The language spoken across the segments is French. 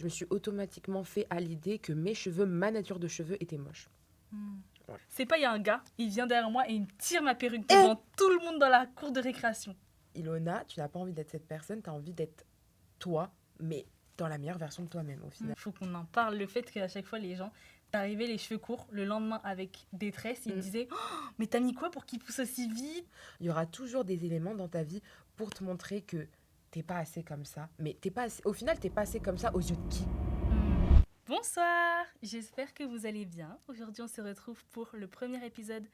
je me suis automatiquement fait à l'idée que mes cheveux, ma nature de cheveux était moche. Ouais. C'est pas, il y a un gars, il vient derrière moi et il me tire ma perruque devant tout le monde dans la cour de récréation. Ilona, tu n'as pas envie d'être cette personne, tu as envie d'être toi, mais dans la meilleure version de toi-même au final. Faut qu'on en parle, le fait qu'à chaque fois les gens t'arrivaient les cheveux courts, le lendemain avec des tresses, ils me disaient oh, mais t'as mis quoi pour qu'ils poussent aussi vite? Il y aura toujours des éléments dans ta vie pour te montrer que t'es pas assez comme ça, mais t'es pas assez, au final t'es pas assez comme ça aux yeux de qui? Bonsoir, j'espère que vous allez bien. Aujourd'hui on se retrouve pour le premier épisode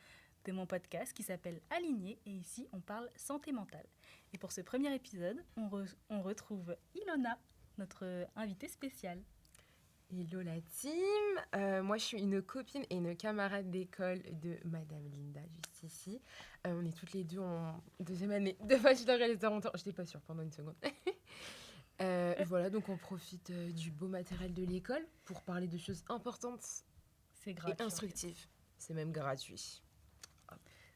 de mon podcast qui s'appelle Aligné et ici on parle santé mentale. Et pour ce premier épisode, on retrouve Ilona, notre invitée spéciale. Hello la team, moi je suis une copine et une camarade d'école de Madame Linda, juste ici. On est toutes les deux en deuxième année de bachelor réalisateur. J'étais pas sûre pendant une seconde. Voilà, donc on profite du beau matériel de l'école pour parler de choses importantes C'est gratuit. et instructives. C'est même gratuit.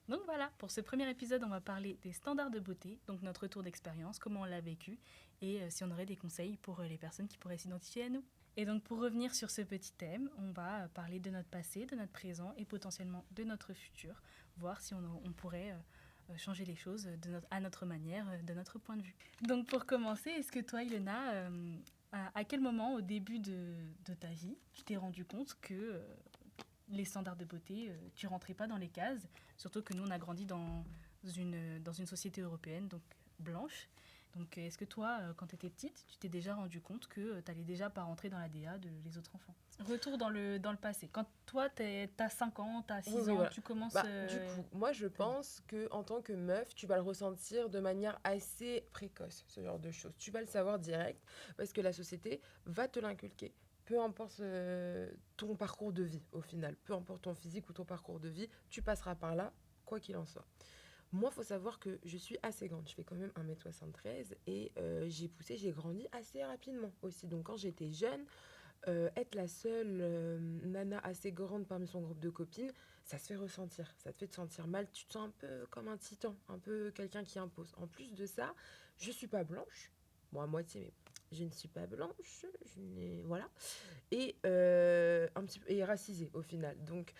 Donc voilà, pour ce premier épisode, on va parler des standards de beauté, donc notre retour d'expérience, comment on l'a vécu, et si on aurait des conseils pour les personnes qui pourraient s'identifier à nous. Et donc pour revenir sur ce petit thème, on va parler de notre passé, de notre présent et potentiellement de notre futur, voir si on pourrait changer les choses à notre manière, de notre point de vue. Donc pour commencer, est-ce que toi, Ilona, à quel moment au début de ta vie, tu t'es rendu compte que les standards de beauté, tu rentrais pas dans les cases, surtout que nous on a grandi dans une société européenne, donc blanche. Donc est-ce que toi, quand tu étais petite, tu t'es déjà rendu compte que tu n'allais déjà pas rentrer dans la DA des autres enfants? Retour dans le passé. Quand toi, t'as 5 ans, t'as 6 ans, voilà. tu commences... Du coup, moi je pense qu'en tant que meuf, tu vas le ressentir de manière assez précoce, ce genre de choses. Tu vas le savoir direct parce que la société va te l'inculquer. Peu importe ton parcours de vie au final, peu importe ton physique ou ton parcours de vie, tu passeras par là, quoi qu'il en soit. Moi, il faut savoir que je suis assez grande. Je fais quand même 1m73 et j'ai grandi assez rapidement aussi. Donc, quand j'étais jeune, être la seule nana assez grande parmi son groupe de copines, ça se fait ressentir. Ça te fait te sentir mal. Tu te sens un peu comme un titan, un peu quelqu'un qui impose. En plus de ça, je suis pas blanche. Bon, à moitié, mais je ne suis pas blanche. Voilà. Et un petit peu et racisée au final. Donc,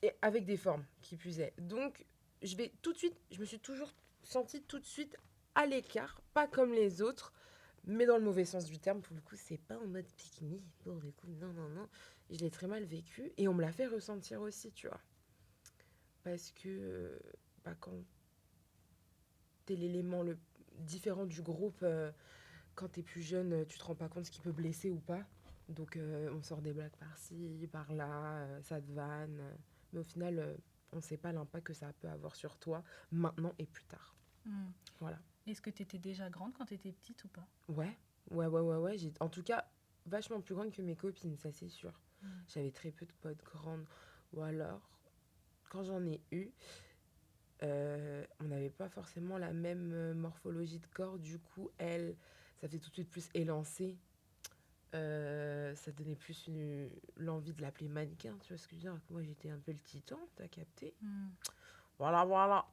et avec des formes qui puisaient. Donc, je me suis toujours sentie tout de suite à l'écart, pas comme les autres, mais dans le mauvais sens du terme. Pour le coup, c'est pas en mode pique-nique. Pour le coup, non, non, non. Je l'ai très mal vécu et on me l'a fait ressentir aussi, tu vois. Parce que quand t'es l'élément le différent du groupe, quand t'es plus jeune, tu te rends pas compte ce qui peut blesser ou pas. Donc, on sort des blagues par-ci, par-là, ça te vanne. Mais au final, on ne sait pas l'impact que ça peut avoir sur toi maintenant et plus tard. Voilà. Est-ce que tu étais déjà grande quand tu étais petite ou pas? Ouais. J'ai, en tout cas, vachement plus grande que mes copines, ça c'est sûr. J'avais très peu de potes grandes. Ou alors, quand j'en ai eu, on n'avait pas forcément la même morphologie de corps. Du coup, elle, ça fait tout de suite plus élancé. Ça donnait plus l'envie de l'appeler mannequin, tu vois ce que je veux dire? Moi, j'étais un peu le titan, t'as capté? Voilà.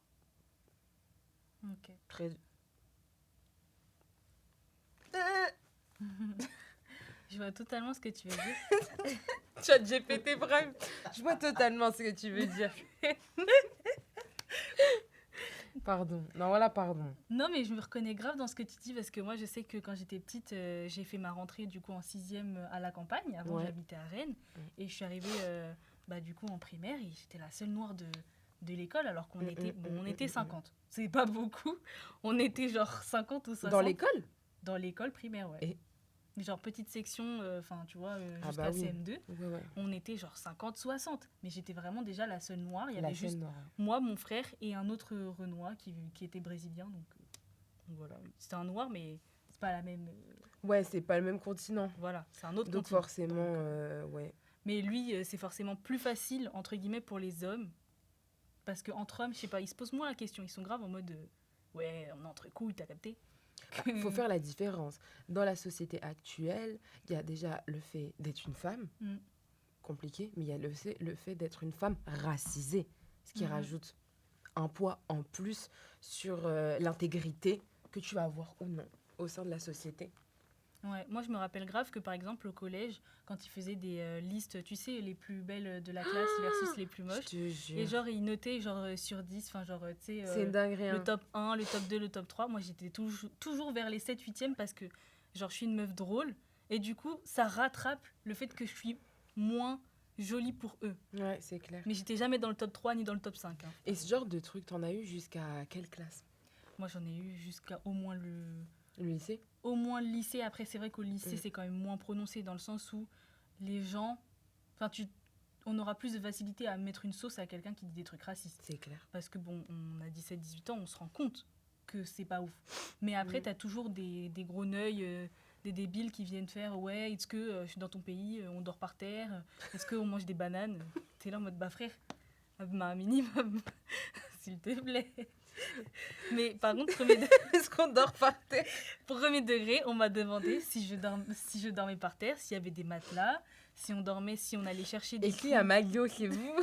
Ok. Très... Je vois totalement ce que tu veux dire. Chat GPT, bref. Je vois totalement ce que tu veux dire. Pardon. Non, voilà, pardon. Non, mais je me reconnais grave dans ce que tu dis parce que moi, je sais que quand j'étais petite, j'ai fait ma rentrée du coup en 6e à la campagne. Avant, j'habitais à Rennes et je suis arrivée du coup en primaire et j'étais la seule noire de l'école alors qu'on était 50. C'est pas beaucoup. On était genre 50 ou 60. Dans l'école? Dans l'école primaire, ouais. Et genre petite section, tu vois, bah jusqu'à oui. CM2. Ouais. On était genre 50-60. Mais j'étais vraiment déjà la seule noire. Il y La avait juste noire. moi, mon frère et un autre Renoir qui était brésilien. Donc voilà. C'était un noir, mais c'est pas la même. Ouais, c'est pas le même continent. Voilà, c'est un autre Donc continent. forcément, ouais. Mais lui, c'est forcément plus facile, entre guillemets, pour les hommes. Parce qu'entre hommes, je sais pas, ils se posent moins la question. Ils sont graves en mode ouais, on est entre couilles, t'as capté? Il faut faire la différence. Dans la société actuelle, il y a déjà le fait d'être une femme, compliqué, mais il y a le fait d'être une femme racisée, ce qui rajoute un poids en plus sur l'intégrité que tu vas avoir ou non au sein de la société. Ouais, moi je me rappelle grave que par exemple au collège, quand ils faisaient des listes, tu sais, les plus belles de la classe versus les plus Je moches, te et jure. genre ils notaient genre sur 10, enfin genre tu sais, C'est une dinguerie, le hein. top 1, le top 2, le top 3, moi j'étais toujours vers les 7 8e parce que genre je suis une meuf drôle, et du coup ça rattrape le fait que je suis moins jolie pour eux. Ouais, c'est clair. Mais j'étais jamais dans le top 3 ni dans le top 5. Hein. Et ce genre de truc, t'en as eu jusqu'à quelle classe? Moi j'en ai eu jusqu'à Le lycée? au moins le lycée. Après, c'est vrai qu'au lycée, Mm. c'est quand même moins prononcé dans le sens où les gens. Enfin, on aura plus de facilité à mettre une sauce à quelqu'un qui dit des trucs racistes. C'est clair. Parce que bon, on a 17-18 ans, on se rend compte que c'est pas ouf. Mais après, t'as toujours des gros neuils, des débiles qui viennent faire ouais, est-ce que je suis dans ton pays, on dort par terre, est-ce qu'on mange des bananes. T'es là en mode bah frère, un minimum, s'il te plaît. Mais par contre, Est-ce qu'on dort par terre? pour premier degré, on m'a demandé si je dormais par terre, s'il y avait des matelas, si on dormait, si on allait chercher des Est-ce qu'il y a poules, Maglio chez vous?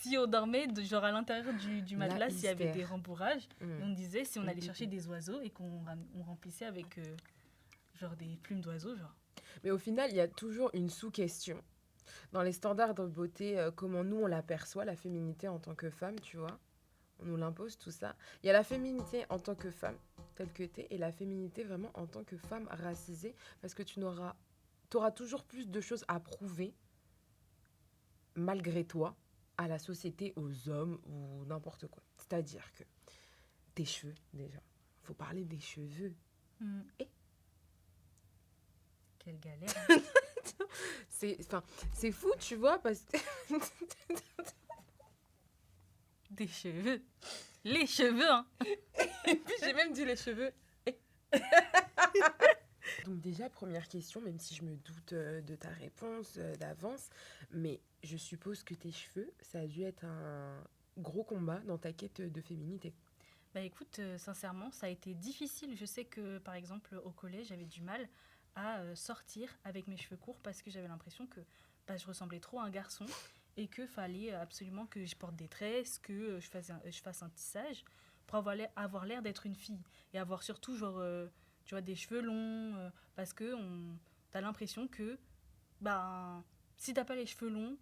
si on dormait genre à l'intérieur du La matelas, s'il y avait hystère. des rembourrages. Mm. Et on disait si on allait Mm, chercher mm. des oiseaux et on remplissait avec genre des plumes d'oiseaux, genre. Mais au final, il y a toujours une sous-question. Dans les standards de beauté, comment nous on l'aperçoit, la féminité en tant que femme, tu vois. On nous l'impose, tout ça. Il y a la féminité en tant que femme, telle que t'es, et la féminité vraiment en tant que femme racisée, parce que t'auras toujours plus de choses à prouver, malgré toi, à la société, aux hommes ou n'importe quoi. C'est-à-dire que tes cheveux, déjà. Faut parler des cheveux. Et Quelle galère. Hein. C'est fou, tu vois, parce que... Des cheveux. Les cheveux, hein. Et puis j'ai même dit les cheveux. Donc déjà, première question, même si je me doute de ta réponse d'avance, mais je suppose que tes cheveux, ça a dû être un gros combat dans ta quête de féminité. Bah écoute, sincèrement, ça a été difficile. Je sais que, par exemple, au collège, j'avais du mal à sortir avec mes cheveux courts parce que j'avais l'impression que bah, je ressemblais trop à un garçon et qu'il fallait absolument que je porte des tresses, que je fasse un tissage pour avoir l'air d'être une fille et avoir surtout, genre, tu vois, des cheveux longs parce que t'as l'impression que, bah, si t'as pas les cheveux longs,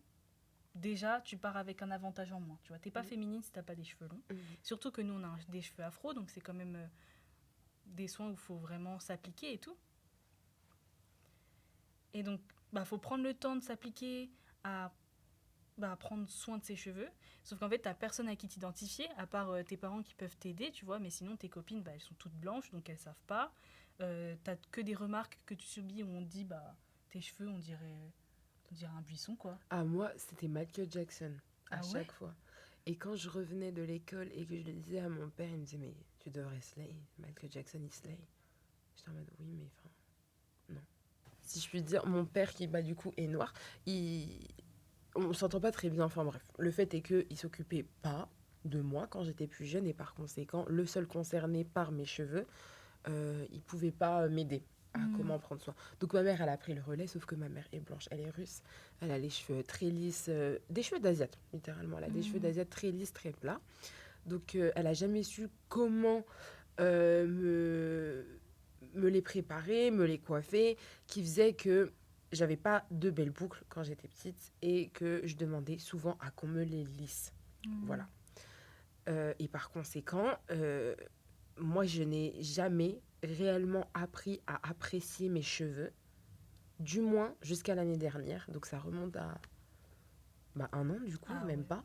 déjà, tu pars avec un avantage en moins. Tu vois, t'es pas féminine si t'as pas des cheveux longs. Surtout que nous, on a des cheveux afro, donc c'est quand même des soins où il faut vraiment s'appliquer et tout. Et donc, bah, faut prendre le temps de s'appliquer à prendre soin de ses cheveux. Sauf qu'en fait, t'as personne à qui t'identifier, à part tes parents qui peuvent t'aider, tu vois. Mais sinon, tes copines, bah, elles sont toutes blanches, donc elles savent pas. T'as que des remarques que tu subis où on te dit, bah, tes cheveux, on dirait un buisson, quoi. Ah, moi, c'était Michael Jackson, à Ah ouais? chaque fois. Et quand je revenais de l'école et que je le disais à mon père, il me disait, mais tu devrais slay. Michael Jackson, il slay. J'étais en mode, oui, mais enfin, non. Si je puis dire, mon père, qui, bah, du coup, est noir, on s'entend pas très bien, enfin bref. Le fait est qu'il s'occupait pas de moi quand j'étais plus jeune et par conséquent, le seul concerné par mes cheveux, il pouvait pas m'aider à comment prendre soin. Donc ma mère, elle a pris le relais, sauf que ma mère est blanche, elle est russe. Elle a les cheveux très lisses, des cheveux d'asiate, littéralement. Elle a des cheveux d'asiate très lisses, très plats. Donc elle a jamais su comment me les préparer, me les coiffer, qui faisait que j'avais pas de belles boucles quand j'étais petite et que je demandais souvent à qu'on me les lisse. Voilà. Et par conséquent, moi, je n'ai jamais réellement appris à apprécier mes cheveux, du moins jusqu'à l'année dernière. Donc ça remonte à un an, du coup, même pas.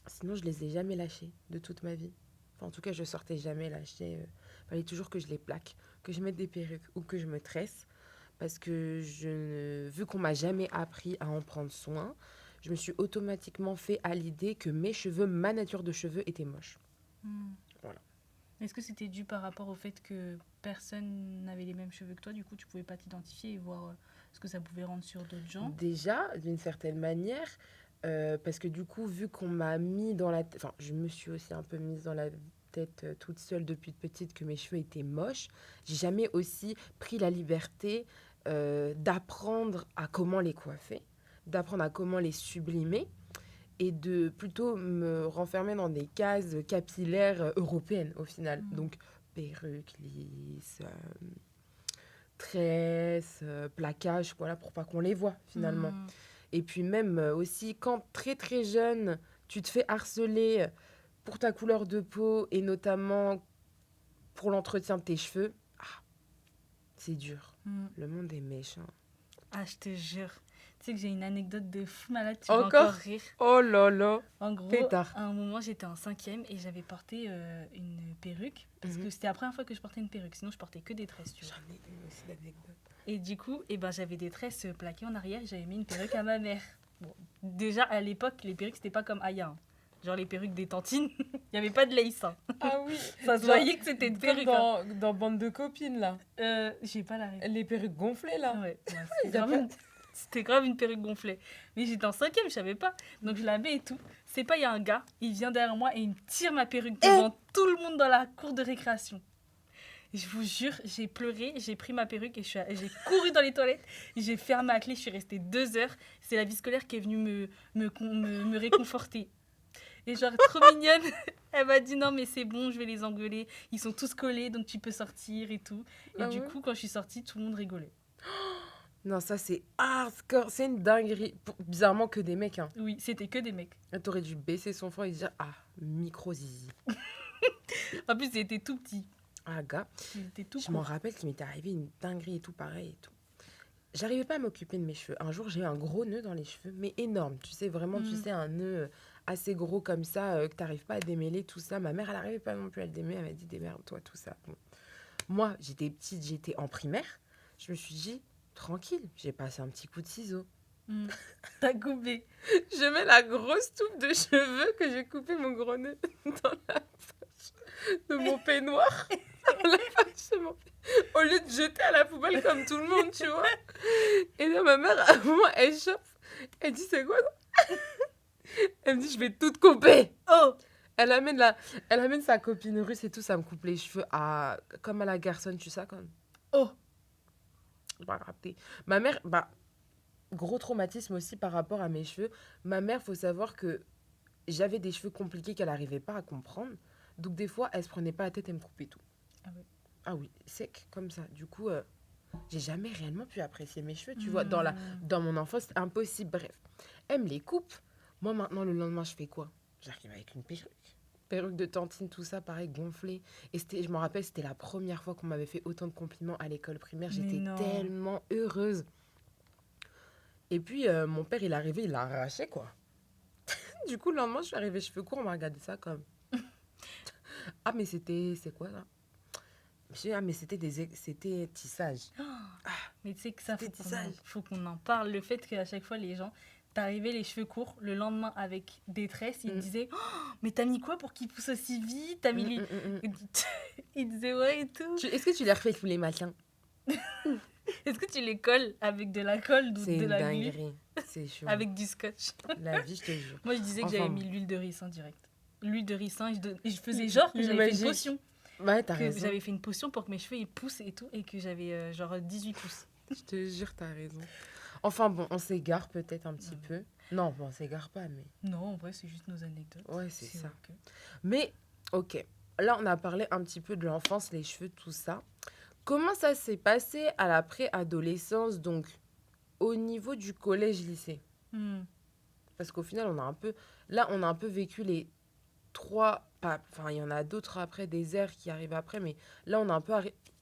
Sinon, je les ai jamais lâchés de toute ma vie. Enfin, en tout cas, je sortais jamais lâchés. Fallait toujours que je les plaque, que je mette des perruques ou que je me tresse. Parce que vu qu'on m'a jamais appris à en prendre soin, je me suis automatiquement fait à l'idée que mes cheveux, ma nature de cheveux était moche. Voilà. Est-ce que c'était dû par rapport au fait que personne n'avait les mêmes cheveux que toi, du coup tu pouvais pas t'identifier et voir ce que ça pouvait rendre sur d'autres gens? Déjà, d'une certaine manière, parce que du coup, vu qu'on m'a mis dans la tête, enfin, je me suis aussi un peu mise dans la tête toute seule depuis petite que mes cheveux étaient moches, j'ai jamais aussi pris la liberté d'apprendre à comment les coiffer, d'apprendre à comment les sublimer et de plutôt me renfermer dans des cases capillaires européennes au final. Donc perruque lisse, tresse, plaquage, voilà, pour pas qu'on les voit finalement. Hmm. Et puis même aussi, quand très très jeune, tu te fais harceler pour ta couleur de peau et notamment pour l'entretien de tes cheveux, c'est dur. Hmm. Le monde est méchant. Ah, je te jure. Tu sais que j'ai une anecdote de fou malade, tu vas Encore? encore rire. Oh là là. En gros, Pétard. à un moment, j'étais en 5e et j'avais porté une perruque. Parce que c'était la première fois que je portais une perruque. Sinon, je portais que des tresses, tu vois. J'en ai eu aussi l'anecdote. Et du coup, j'avais des tresses plaquées en arrière et j'avais mis une perruque à ma mère. Bon, déjà, à l'époque, les perruques, c'était pas comme Aya. Hein. Genre les perruques des tantines, il n'y avait pas de lace. Hein. Ah oui. Ça se voyait que c'était une Comme perruque. Hein. dans Bande de copines, là. J'ai pas la règle. Les perruques gonflées, là. Ouais, Il y a pas- c'était grave une perruque gonflée. Mais j'étais en 5e, je savais pas. Donc je la mets et tout. C'est pas, il y a un gars, il vient derrière moi et il me tire ma perruque devant tout le monde dans la cour de récréation. Et je vous jure, j'ai pleuré, j'ai pris ma perruque et j'ai couru dans les toilettes. J'ai fermé à clé, je suis restée 2 heures. C'est la vie scolaire qui est venue me réconforter. Et genre, trop mignonne, elle m'a dit non, mais c'est bon, je vais les engueuler. Ils sont tous collés, donc tu peux sortir et tout. Et Ah du ouais. coup, quand je suis sortie, tout le monde rigolait. Non, ça c'est hardcore. C'est une dinguerie. Bizarrement que des mecs, hein. Oui, c'était que des mecs. Là, t'aurais dû baisser son front et dire micro zizi. En plus, ils étaient tout petits. Ah, gars. Ils étaient tout Je m'en courts. rappelle qu'il m'était arrivé une dinguerie et tout pareil et tout. J'arrivais pas à m'occuper de mes cheveux. Un jour, j'ai eu un gros nœud dans les cheveux, mais énorme. Tu sais, vraiment, tu sais, un nœud assez gros comme ça, que t'arrives pas à démêler, tout ça. Ma mère, elle arrivait pas non plus à le démêler. Elle m'a dit, démerde-toi, tout ça. Bon. Moi, j'étais petite, j'étais en primaire. Je me suis dit, tranquille, j'ai passé un petit coup de ciseau. T'as coupé. Je mets la grosse touffe de cheveux que j'ai coupé mon gros nœud dans la poche de mon peignoir. Dans la poche de mon peignoir. Au lieu de jeter à la poubelle comme tout le monde, tu vois. Et là, ma mère, à un moment, elle chope. Elle dit, c'est quoi ça? Elle me dit, je vais tout te couper. Oh! Elle amène sa copine russe et tout, ça me coupe les cheveux comme à la garçonne, tu sais, comme. Oh! Pas rapté. Ma mère, gros traumatisme aussi par rapport à mes cheveux. Ma mère, faut savoir que j'avais des cheveux compliqués qu'elle n'arrivait pas à comprendre. Donc des fois, elle se prenait pas la tête et me coupait tout. Ah oui. Ah oui, sec, comme ça. Du coup, j'ai jamais réellement pu apprécier mes cheveux. Tu vois, dans mon enfance, c'était impossible. Bref, elle me les coupe. Moi, maintenant, le lendemain, je fais quoi? J'arrive avec une perruque. Perruque de tantine, tout ça, pareil, gonflé. Et je me rappelle, c'était la première fois qu'on m'avait fait autant de compliments à l'école primaire. Mais J'étais non. tellement heureuse. Et puis, mon père, il est arrivé, il l'a arraché, quoi. Du coup, le lendemain, je suis arrivée cheveux courts, on m'a regardé ça comme... Ah, mais c'est quoi, ça? Mais c'était tissage. Mais tu sais que ça, C'était tissage. faut qu'on en parle. Le fait qu'à chaque fois, les gens, t'arrivais les cheveux courts, le lendemain avec des tresses, ils te disaient oh, mais t'as mis quoi pour qu'ils poussent aussi vite? T'as mis les... Ils disaient ouais et tout. Est-ce que tu les refais tous les matins? Est-ce que tu les colles avec de la colle ou C'est de une la glue? dinguerie. C'est chaud. Avec du scotch. La vie, je te jure. Moi, je disais que Enfin, j'avais bon. mis l'huile de ricin direct. L'huile de ricin, et je faisais genre que L'huile j'avais fait une magique. potion. Ouais, t'as Que raison. j'avais fait une potion pour que mes cheveux ils poussent et tout, et que j'avais genre 18 pouces. Je te jure, t'as raison. Enfin bon, on s'égare peut-être un petit peu. Non, bon, on s'égare pas, mais... Non, en vrai, c'est juste nos anecdotes. Ouais, c'est ça. ok. Mais, ok. Là, on a parlé un petit peu de l'enfance, les cheveux, tout ça. Comment ça s'est passé à la préadolescence, donc au niveau du collège-lycée? Parce qu'au final, on a un peu vécu les 3... Enfin, il y en a d'autres après, des ères qui arrivent après, mais là, on a un peu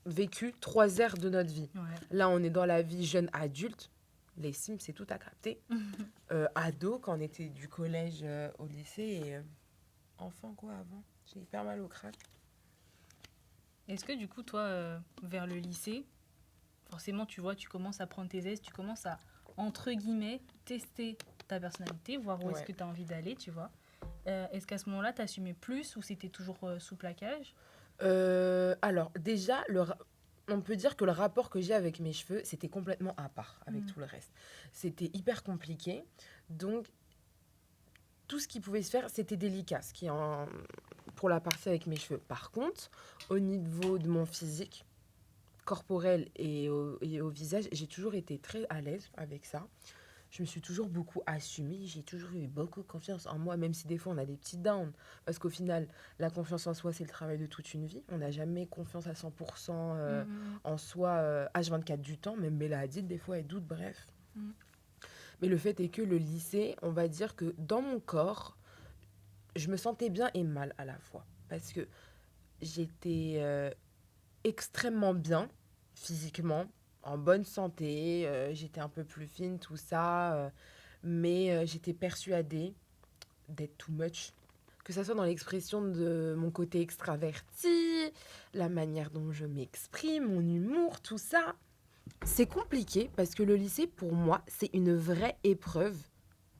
vécu 3 ères de notre vie. Ouais. Là, on est dans la vie jeune adulte. Les Sims, c'est tout à capter. Ado, quand on était du collège au lycée. Et enfant, quoi, avant. J'ai hyper mal au crâne. Est-ce que du coup, toi, vers le lycée, forcément, tu vois, tu commences à prendre tes aises, tu commences à, entre guillemets, tester ta personnalité, voir où est-ce Ouais. que tu as envie d'aller, tu vois. Est-ce qu'à ce moment-là, tu assumais plus ou c'était toujours sous plaquage? Alors, déjà, on peut dire que le rapport que j'ai avec mes cheveux, c'était complètement à part avec tout le reste. C'était hyper compliqué. Donc, tout ce qui pouvait se faire, c'était délicat, pour la partie avec mes cheveux. Par contre, au niveau de mon physique corporel et au visage, j'ai toujours été très à l'aise avec ça. je me suis toujours beaucoup assumée, j'ai toujours eu beaucoup confiance en moi, même si des fois on a des petits downs. Parce qu'au final, la confiance en soi, c'est le travail de toute une vie. On n'a jamais confiance à 100% Mm, en soi H24 du temps, même Bella Hadid, des fois elle doute, bref. mm, Mais le fait est que le lycée, on va dire que dans mon corps, je me sentais bien et mal à la fois. Parce que j'étais extrêmement bien physiquement, en bonne santé, j'étais un peu plus fine, tout ça, mais j'étais persuadée d'être too much. Que ça soit dans l'expression de mon côté extraverti, la manière dont je m'exprime, mon humour, tout ça. C'est compliqué parce que le lycée, pour moi, c'est une vraie épreuve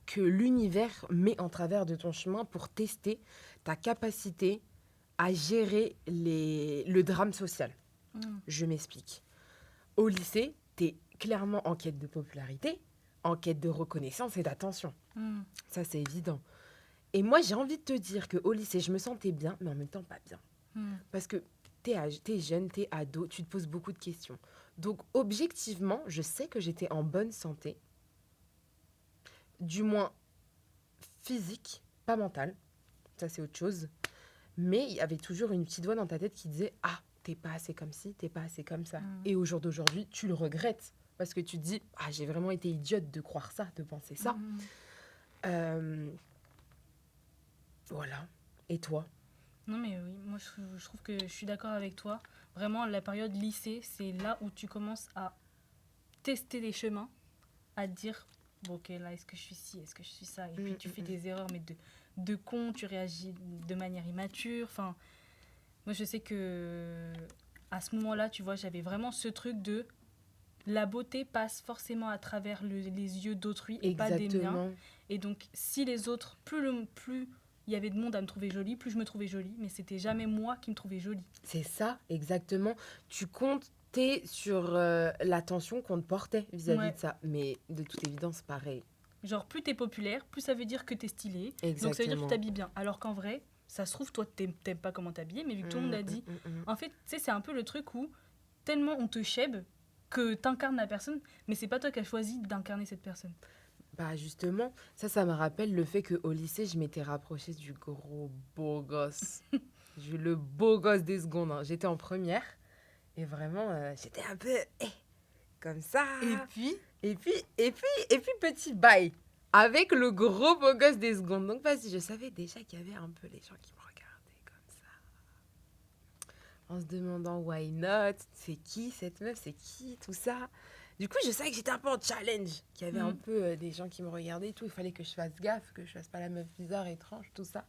que l'univers met en travers de ton chemin pour tester ta capacité à gérer le drame social. mm, Je m'explique. Au lycée, tu es clairement en quête de popularité, en quête de reconnaissance et d'attention. mm, Ça, c'est évident. Et moi, j'ai envie de te dire qu'au lycée, je me sentais bien, mais en même temps pas bien. mm, Parce que t'es jeune, t'es ado, tu te poses beaucoup de questions. Donc, objectivement, je sais que j'étais en bonne santé, du moins physique, pas mentale. Ça, c'est autre chose. Mais il y avait toujours une petite voix dans ta tête qui disait « Ah, t'es pas assez comme ci, t'es pas assez comme ça. mm, Et au jour d'aujourd'hui, tu le regrettes. Parce que tu te dis « Ah, j'ai vraiment été idiote de croire ça, de penser ça. mm. Euh, Voilà. Et toi? Non, mais oui, moi je trouve que je suis d'accord avec toi. Vraiment, la période lycée, c'est là où tu commences à tester les chemins, à te dire, bon, ok, là, est-ce que je suis ci, est-ce que je suis ça? Et puis tu fais des erreurs, mais de con, tu réagis de manière immature. Enfin, moi je sais que à ce moment-là, tu vois, j'avais vraiment ce truc de la beauté passe forcément à travers les yeux d'autrui et pas des miens. Exactement. Et donc, si les autres, plus il y avait de monde à me trouver jolie, plus je me trouvais jolie, mais c'était jamais moi qui me trouvais jolie. C'est ça, exactement. Tu comptais sur l'attention qu'on te portait vis-à-vis Ouais. de ça. Mais de toute évidence, pareil. Genre, plus t'es populaire, plus ça veut dire que t'es stylé. Donc, ça veut dire que tu Exactement. t'habilles bien. Alors qu'en vrai, ça se trouve, toi, t'aimes pas comment t'habiller, mais vu que tout le monde a dit. Mm. En fait, tu sais, c'est un peu le truc où tellement on te chèbe que t'incarnes la personne, mais c'est pas toi qui as choisi d'incarner cette personne. Bah justement, ça me rappelle le fait qu'au lycée, je m'étais rapprochée du gros beau gosse. J'ai eu le beau gosse des secondes, hein. J'étais en première et vraiment, j'étais un peu comme ça. Et puis, Et puis, petit bail avec le gros beau gosse des secondes. Donc, vas-y, je savais déjà qu'il y avait un peu les gens qui me regardaient comme ça. En se demandant why not, c'est qui cette meuf, c'est qui, tout ça. Du coup, je savais que j'étais un peu en challenge, qu'il y avait un peu des gens qui me regardaient et tout. Il fallait que je fasse gaffe, que je fasse pas la meuf bizarre, étrange, tout ça.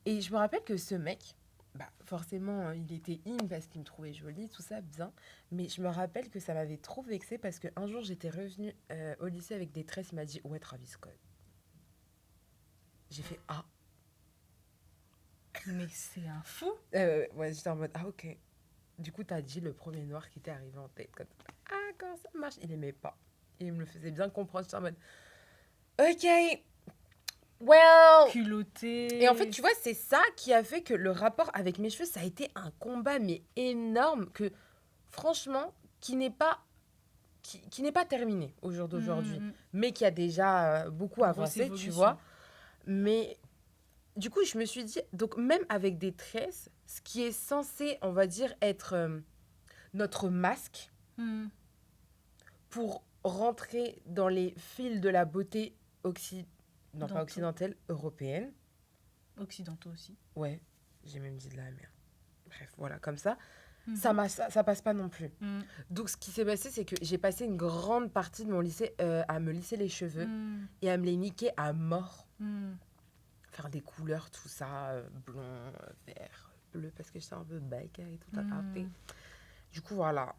Et je me rappelle que ce mec, bah, forcément, il était in parce qu'il me trouvait jolie, tout ça, bien. Mais je me rappelle que ça m'avait trop vexée parce qu'un jour, j'étais revenue au lycée avec des tresses. Il m'a dit « Ouais, Travis Scott ». J'ai fait « Ah ». mais c'est un fou. Ouais, j'étais en mode « Ah, ok ». Du coup, t'as dit le premier noir qui t'est arrivé en tête. Comme ça. Ah, comment ça marche? Il aimait pas. Et il me le faisait bien comprendre. J'étais en mode « Ok, well ». Culotté. Et en fait, tu vois, c'est ça qui a fait que le rapport avec mes cheveux, ça a été un combat, mais énorme, que franchement, qui n'est pas terminé au jour d'aujourd'hui, mais qui a déjà beaucoup Grosse avancé, tu évolution. vois. Mais du coup, je me suis dit, donc même avec des tresses, ce qui est censé, on va dire, être notre masque Mm. pour rentrer dans les fils de la beauté non Dans pas tout. occidentale, européenne. Occidentaux aussi. Ouais, j'ai même dit de la merde. Bref, voilà, comme ça. Mhm. Ça passe pas non plus. Mm. Donc, ce qui s'est passé, c'est que j'ai passé une grande partie de mon lycée à me lisser les cheveux Mm. et à me les niquer à mort. Mm. Faire des couleurs, tout ça, blond, vert, bleu, parce que j'étais un peu baïka et tout à Mm. parté. Du coup, voilà.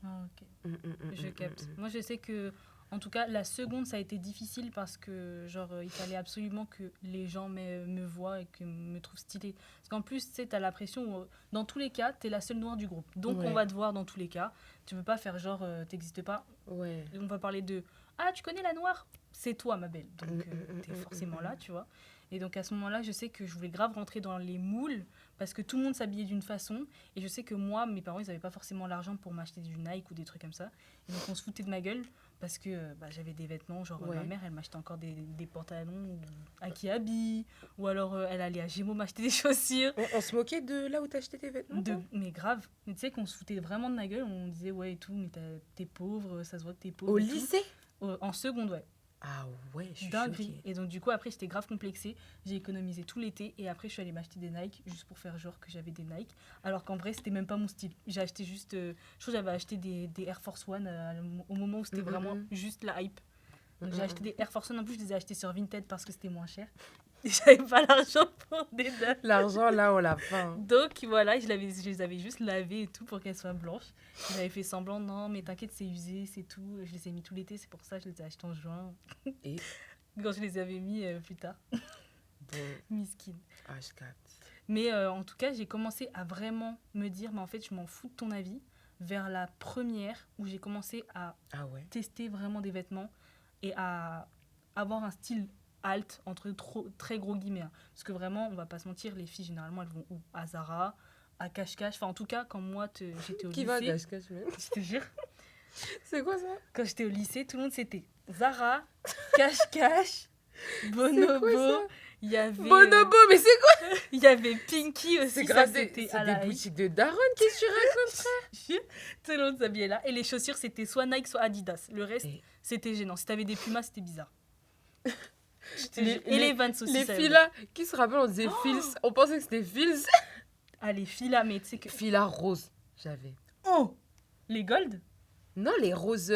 Ah, ok. Je capte. Moi, je sais que, en tout cas, la seconde, ça a été difficile parce que, genre, il fallait absolument que les gens me voient et que me trouvent stylée. Parce qu'en plus, tu sais, t'as la pression où, dans tous les cas, t'es la seule noire du groupe. Donc, Ouais. on va te voir dans tous les cas. Tu peux pas faire genre, t'existes pas. Ouais. On va parler de ah, tu connais la noire? C'est toi, ma belle. Donc, t'es forcément là, tu vois. Et donc, à ce moment-là, je sais que je voulais grave rentrer dans les moules parce que tout le monde s'habillait d'une façon. Et je sais que moi, mes parents, ils n'avaient pas forcément l'argent pour m'acheter du Nike ou des trucs comme ça. Et donc, on se foutait de ma gueule parce que j'avais des vêtements, genre Ouais. ma mère, elle m'achetait encore des pantalons à Kiabi, ou alors elle allait à Gémeaux m'acheter des chaussures. On se moquait de là où t'achetais tes vêtements, toi? Mais grave, mais tu sais qu'on se foutait vraiment de ma gueule, on disait ouais et tout, mais t'es pauvre, ça se voit que t'es pauvre Au et tout. lycée? En seconde, ouais. Ah ouais, je suis Dinguerie. choquée. Et donc du coup après j'étais grave complexée, j'ai économisé tout l'été et après je suis allée m'acheter des Nike juste pour faire genre que j'avais des Nike, alors qu'en vrai c'était même pas mon style. J'ai acheté juste, je crois que j'avais acheté des Air Force One au moment où c'était vraiment juste la hype. Donc j'ai acheté des Air Force One, en plus je les ai achetés sur Vinted parce que c'était moins cher. Et j'avais pas l'argent pour des neufs. L'argent, là, on l'a pas. Hein. Donc voilà, je les avais juste lavées et tout pour qu'elles soient blanches. J'avais fait semblant, non mais t'inquiète c'est usé, c'est tout. Je les ai mis tout l'été, c'est pour ça que je les ai achetés en juin. Et Quand je les avais mis plus tard. bon, Miskin. ah, je capte. Mais en tout cas, j'ai commencé à vraiment me dire, mais en fait, je m'en fous de ton avis. Vers la première, où j'ai commencé à Ah ouais. tester vraiment des vêtements et à avoir un style alt, entre très gros guillemets. Hein. Parce que vraiment, on va pas se mentir, les filles, généralement, elles vont où? À Zara, à Cache-Cache. Enfin, en tout cas, quand moi, j'étais au Qui lycée... va cache-cache, même? Je te jure. C'est quoi ça? Quand j'étais au lycée, tout le monde, c'était Zara, Cache-Cache, C'est Bonobo. quoi ça? Il y avait... Bonobo, mais c'est quoi? Il y avait Pinky aussi, C'est ça grave c'était à des la boutiques de daronne, qu'est-ce que tu racontes? Tout le monde s'habillait là. Et les chaussures, c'était soit Nike, soit Adidas. Le reste, Et- c'était gênant. Si t'avais des Pumas, c'était bizarre. Les- Et les Vans aussi. Les ça filles aide. là, qui se rappellent, on disait Fils. On pensait que c'était Fils. Ah, les filles là, mais tu sais que... Fila rose, j'avais. Oh, les Gold, Non, les roses.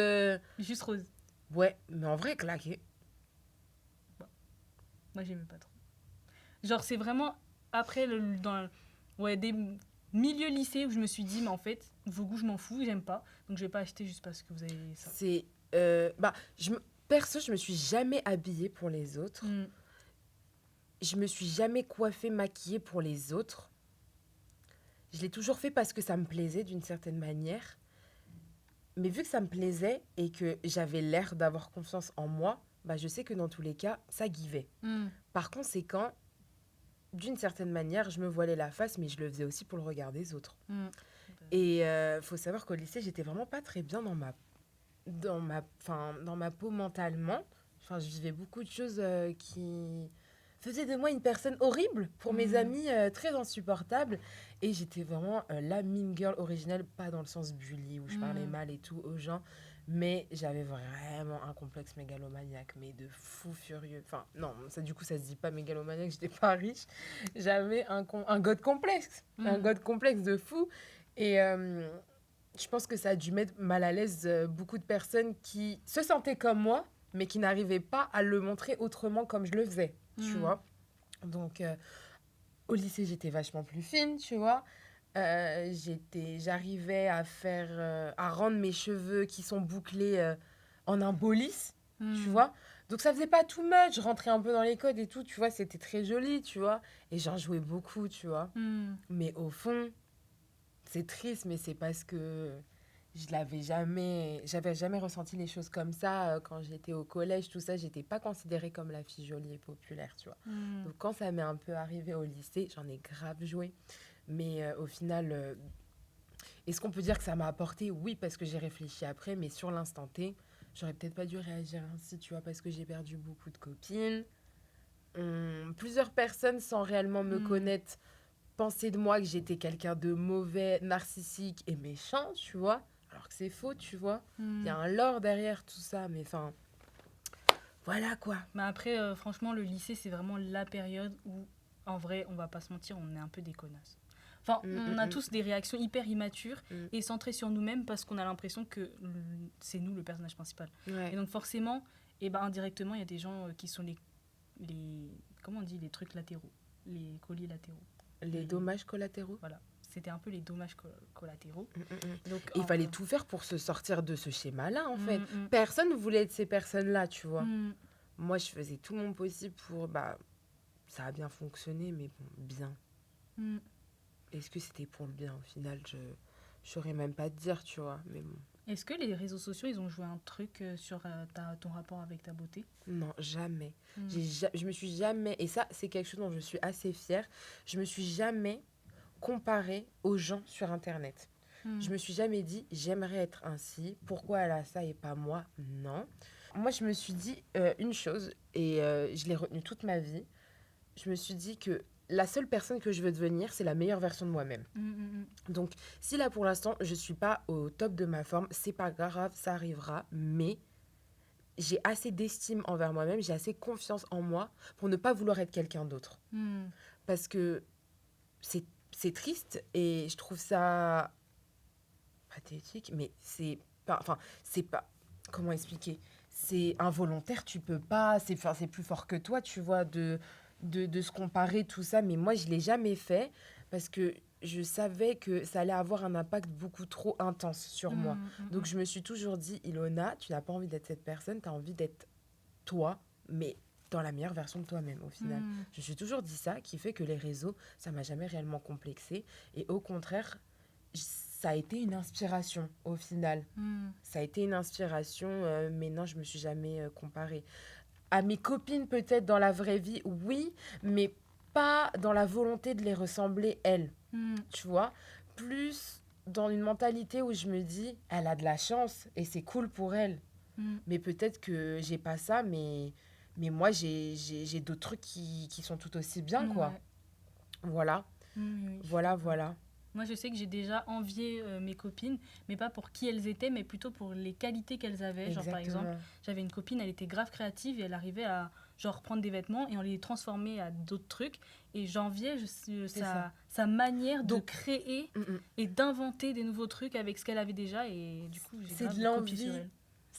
juste rose. Ouais, mais en vrai, claqué. Moi, j'aimais pas trop. Genre, c'est vraiment après, des milieux lycée où je me suis dit, mais en fait, vos goûts, je m'en fous, j'aime pas. Donc, je vais pas acheter juste parce que vous avez ça. C'est. Perso, je me suis jamais habillée pour les autres. Mm. Je me suis jamais coiffée, maquillée pour les autres. Je l'ai toujours fait parce que ça me plaisait d'une certaine manière. Mais vu que ça me plaisait et que j'avais l'air d'avoir confiance en moi, bah je sais que dans tous les cas, ça guivait. Mm. Par conséquent, d'une certaine manière, je me voilais la face, mais je le faisais aussi pour le regard des autres. Mm. Et faut savoir qu'au lycée, j'étais vraiment pas très bien dans ma peau mentalement. Enfin, je vivais beaucoup de choses qui faisaient de moi une personne horrible pour mes amis, très insupportable. Et j'étais vraiment la mean girl originelle, pas dans le sens bully où je parlais mal et tout aux gens, mais j'avais vraiment un complexe mégalomaniaque, mais de fou furieux. Enfin, non, ça du coup, ça se dit pas mégalomaniaque, j'étais pas riche. J'avais un god complexe, un god complexe de fou. Et je pense que ça a dû mettre mal à l'aise beaucoup de personnes qui se sentaient comme moi, mais qui n'arrivaient pas à le montrer autrement comme je le faisais, tu vois. Donc, au lycée, j'étais vachement plus fine, tu vois. J'arrivais à rendre mes cheveux qui sont bouclés en un beau lisse, tu vois. Donc, ça faisait pas tout much. Je rentrais un peu dans les codes et tout, tu vois. C'était très joli, tu vois. Et j'en jouais beaucoup, tu vois. Mais au fond, c'est triste, mais c'est parce que j'avais jamais ressenti les choses comme ça quand j'étais au collège, tout ça. J'étais pas considérée comme la fille jolie et populaire, tu vois. Donc quand ça m'est un peu arrivé au lycée, j'en ai grave joué. Mais au final, est-ce qu'on peut dire que ça m'a apporté? Oui, parce que j'ai réfléchi après, mais sur l'instant T, j'aurais peut-être pas dû réagir ainsi, tu vois, parce que j'ai perdu beaucoup de copines. Plusieurs personnes, sans réellement me connaître, pensaient de moi que j'étais quelqu'un de mauvais, narcissique et méchant, tu vois. Alors que c'est faux, tu vois. Il y a un lore derrière tout ça, mais enfin... Voilà, quoi. Mais après, franchement, le lycée, c'est vraiment la période où, en vrai, on va pas se mentir, on est un peu des connasses. Enfin, on a tous des réactions hyper immatures et centrées sur nous-mêmes parce qu'on a l'impression que c'est nous le personnage principal. Ouais. Et donc, forcément, indirectement, il y a des gens qui sont les... Comment on dit? Les trucs latéraux. Les colis latéraux. Les dommages collatéraux. Voilà. C'était un peu les dommages collatéraux. Donc, Il fallait tout faire pour se sortir de ce schéma-là, en fait. Personne ne voulait être ces personnes-là, tu vois. Moi, je faisais tout mon possible pour... ça a bien fonctionné, mais bon, bien. Est-ce que c'était pour le bien, au final? Je saurais même pas te dire, tu vois. Mais bon. Est-ce que les réseaux sociaux, ils ont joué un truc sur ton rapport avec ta beauté? Non, jamais. Je me suis jamais... Et ça, c'est quelque chose dont je suis assez fière. Je me suis jamais comparée aux gens sur Internet. Je me suis jamais dit, j'aimerais être ainsi. Pourquoi elle a ça et pas moi? Non. Moi, je me suis dit une chose, et je l'ai retenue toute ma vie. Je me suis dit que la seule personne que je veux devenir, c'est la meilleure version de moi-même. Donc, si là, pour l'instant, je suis pas au top de ma forme, c'est pas grave, ça arrivera. Mais j'ai assez d'estime envers moi-même, j'ai assez confiance en moi pour ne pas vouloir être quelqu'un d'autre. Parce que c'est triste et je trouve ça pathétique, mais c'est pas, comment expliquer? C'est involontaire, tu peux pas, c'est plus fort que toi, tu vois, de se comparer, tout ça. Mais moi, je l'ai jamais fait parce que je savais que ça allait avoir un impact beaucoup trop intense sur moi. Donc, je me suis toujours dit, Ilona, tu n'as pas envie d'être cette personne, tu as envie d'être toi, mais dans la meilleure version de toi-même, au final. Je me suis toujours dit ça, qui fait que les réseaux, ça m'a jamais réellement complexé. Et au contraire, ça a été une inspiration, au final. Ça a été une inspiration, mais non, je me suis jamais comparée. À mes copines, peut-être, dans la vraie vie, oui, mais pas dans la volonté de les ressembler, elles. Tu vois? Plus dans une mentalité où je me dis, elle a de la chance et c'est cool pour elle. Mais peut-être que j'ai pas ça, mais moi, j'ai d'autres trucs qui sont tout aussi bien, quoi. Ouais. Voilà, Oui, je suis voilà, d'accord. voilà. Moi, je sais que j'ai déjà envié mes copines, mais pas pour qui elles étaient, mais plutôt pour les qualités qu'elles avaient. Genre, par exemple, Exactement. j'avais une copine, elle était grave créative et elle arrivait à genre prendre des vêtements et en les transformer à d'autres trucs. Et j'enviais C'est ça. sa manière de Donc, créer mm, mm. et d'inventer des nouveaux trucs avec ce qu'elle avait déjà. Et du coup, j'ai C'est grave de copié sur l'envie,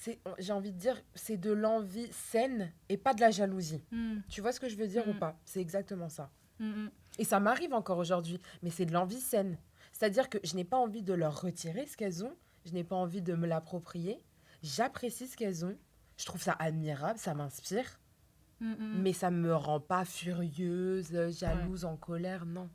elle. j'ai envie de dire, c'est de l'envie saine et pas de la jalousie. Mm, Tu vois ce que je veux dire ou mm, pas? C'est exactement ça. mm, mm. Et ça m'arrive encore aujourd'hui, mais c'est de l'envie saine. C'est-à-dire que je n'ai pas envie de leur retirer ce qu'elles ont, je n'ai pas envie de me l'approprier. J'apprécie ce qu'elles ont, je trouve ça admirable, ça m'inspire, Mm, mm, mm. mais ça me rend pas furieuse, Ouais. jalouse, en colère, non.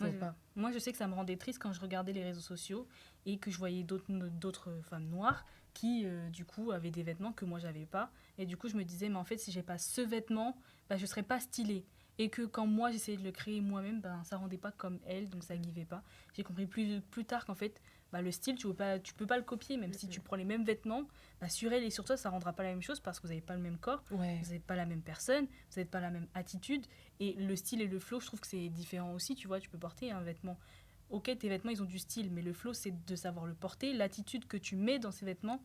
Moi, Faut pas. moi, je sais que ça me rendait triste quand je regardais les réseaux sociaux et que je voyais d'autres femmes noires qui, du coup, avaient des vêtements que moi, j'avais pas. Et du coup, je me disais, mais en fait, si j'ai pas ce vêtement, bah, je serais pas stylée. Et que quand moi, j'essayais de le créer moi-même, ben, ça rendait pas comme elle, donc ça givait pas. J'ai compris plus tard qu'en fait, bah, le style, tu peux pas le copier, même si tu prends les mêmes vêtements, bah, sur elle et sur toi, ça rendra pas la même chose parce que vous avez pas le même corps, Ouais. vous n'êtes pas la même personne, vous n'avez pas la même attitude. Et le style et le flow, je trouve que c'est différent aussi, tu vois, tu peux porter un vêtement. Ok, tes vêtements, ils ont du style, mais le flow, c'est de savoir le porter, l'attitude que tu mets dans ces vêtements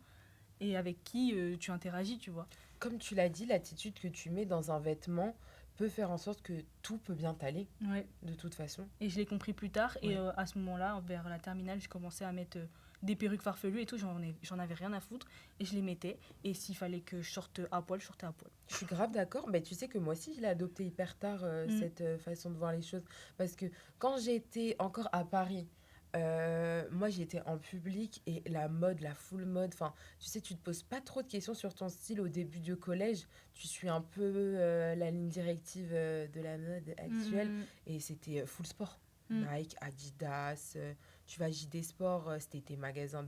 et avec qui tu interagis, tu vois. Comme tu l'as dit, l'attitude que tu mets dans un vêtement peut faire en sorte que tout peut bien t'aller, Ouais. de toute façon. Et je l'ai compris plus tard. Ouais. Et à ce moment-là, vers la terminale, je commençais à mettre des perruques farfelues et tout. J'en avais rien à foutre. Et je les mettais. Et s'il fallait que je sorte à poil, je sortais à poil. Je suis grave d'accord. Mais tu sais que moi aussi, je l'ai adopté hyper tard, cette façon de voir les choses. Parce que quand j'étais encore à Paris, moi j'étais en public et la mode, la full mode, enfin, tu sais, tu te poses pas trop de questions sur ton style au début du collège. Tu suis un peu la ligne directive de la mode actuelle. Et c'était full sport. Nike, Adidas, tu vas à JD Sport, c'était tes magasins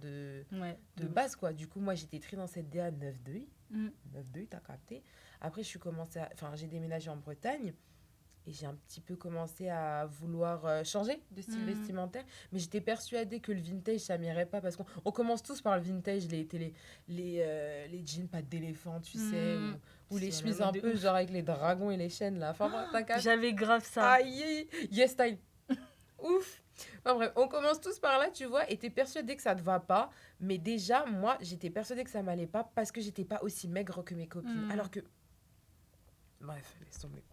Ouais. de base, quoi. Du coup, moi, j'étais très dans cette DA 9-2. Mm. 9-2, t'as capté. Après, j'ai déménagé en Bretagne et j'ai un petit peu commencé à vouloir changer de style vestimentaire. Mais j'étais persuadée que le vintage, ça m'irait pas parce qu'on commence tous par le vintage, les jeans pattes d'éléphant, tu sais, ou les C'est chemises la un mode de peu ouf. genre avec les dragons et les chaînes, là. Enfin, bref, t'as capté. J'avais grave ça. Aïe, yes style. Ouf. Enfin bref, on commence tous par là, tu vois, et t'es persuadée que ça te va pas. Mais déjà, moi, j'étais persuadée que ça m'allait pas parce que j'étais pas aussi maigre que mes copines. Alors que... Bref, laisse tomber.